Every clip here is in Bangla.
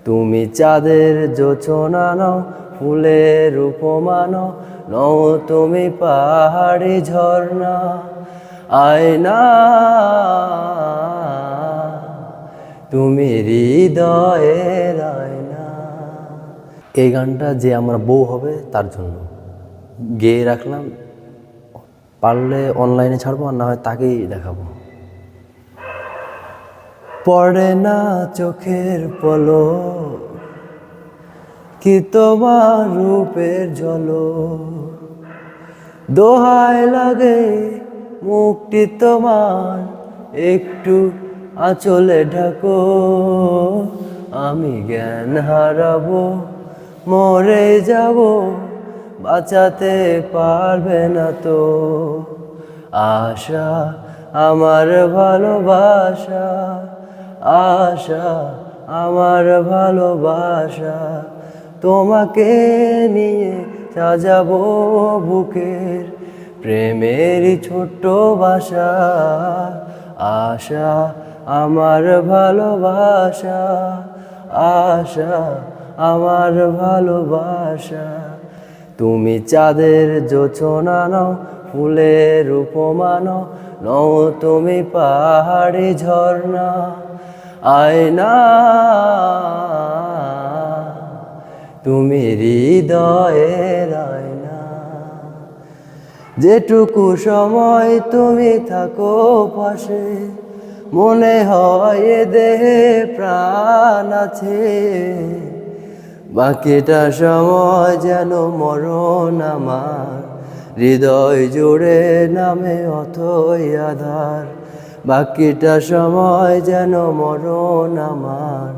তুমি চাঁদের জোছনা নও, ফুলের উপমা নও, নও তুমি পাহাড়ি ঝর্ণা। আয়না তুমি হৃদয়ের আয়না। এই গানটা যে আমার বউ হবে তার জন্য গেয়ে রাখলাম, পারলে অনলাইনে ছাড়বো, আর না হয় তাকেই দেখাবো। পড়ে না চোখের পলক, কি তোমার রূপের ঝলক, দোহাই লাগে মুখটি তোমার, একটু আঁচলে ঢাকো। আমি জ্ঞান হারাবো, মরে যাব, বাঁচাতে পারবে না তো। আশা আমার ভালোবাসা, আশা আমার ভালোবাসা, তোমাকে নিয়ে সাজাবো বুকের প্রেমেরই ছোট্ট বাসা। আশা আমার ভালোবাসা, আশা আমার ভালোবাসা। তুমি চাঁদের জোছনা নও, ফুলের উপমা নও, নও তুমি পাহাড়ি ঝর্ণা। আয়না তুমি হৃদয়ের আয়না। যেটুকু সময় তুমি থাকো পাশে, মনে হয় এ দেহে প্রাণ আছে। বাকিটা সময় যেন মরণ আমার, হৃদয় জুড়ে নামে অথই আধার। বাকিটা সময় যেন মরণ আমার,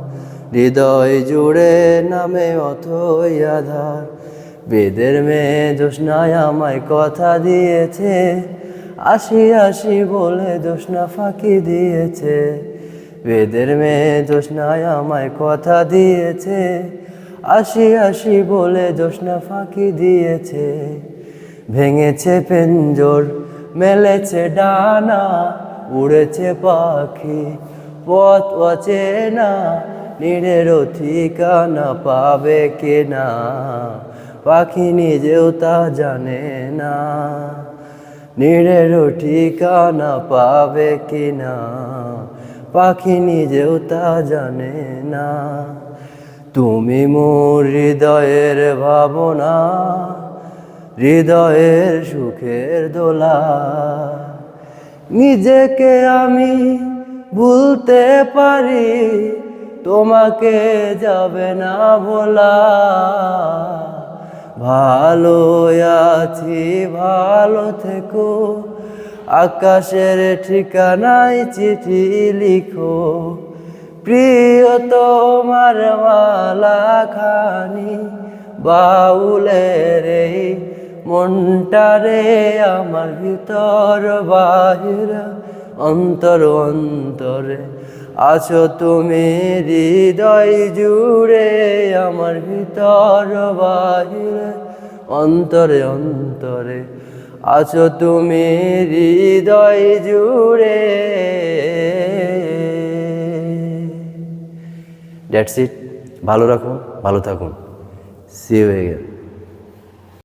হৃদয় জুড়ে নামে অথই আধার। বেদের মেয়ে জ্যোৎস্নায় আমায় কথা দিয়েছে, আসি আসি বলে জ্যোৎস্না ফাঁকি দিয়েছে। বেদের মেয়ে জ্যোৎস্নায় আমায় কথা দিয়েছে, আসি আসি বলে জ্যোৎস্না ফাঁকি দিয়েছে। ভেঙেছে পেঞ্জর, মেলেছে ডানা, উড়েছে পাখি পথ অচেনা। নীড়ের ঠিকানা পাবে কেনা, পাখি নিজেও তা জানে না। নীড়ের ঠিকানা পাবে কিনা, পাখি নিজেও তা জানে না। তুমি মোর হৃদয়ের ভাবনা, হৃদয়ের সুখের দোলা। নিজেকে আমি ভুলতে পারি, তোমাকে যাবে না ভোলা। ভালো আছি ভালো থেকো, আকাশের ঠিকানায় চিঠি লিখো। প্রিয় তোমার মালা খানি, বাউলের এই মনটারে আমার ভিতর বাহির অন্তর অন্তরে আছো তুমি হৃদয় জুড়ে। আমার ভিতর বাহিরে অন্তরে অন্তরে আছো তুমি হৃদয় জুড়ে। That's it. ভালো রাখুন, ভালো থাকুন। See you again.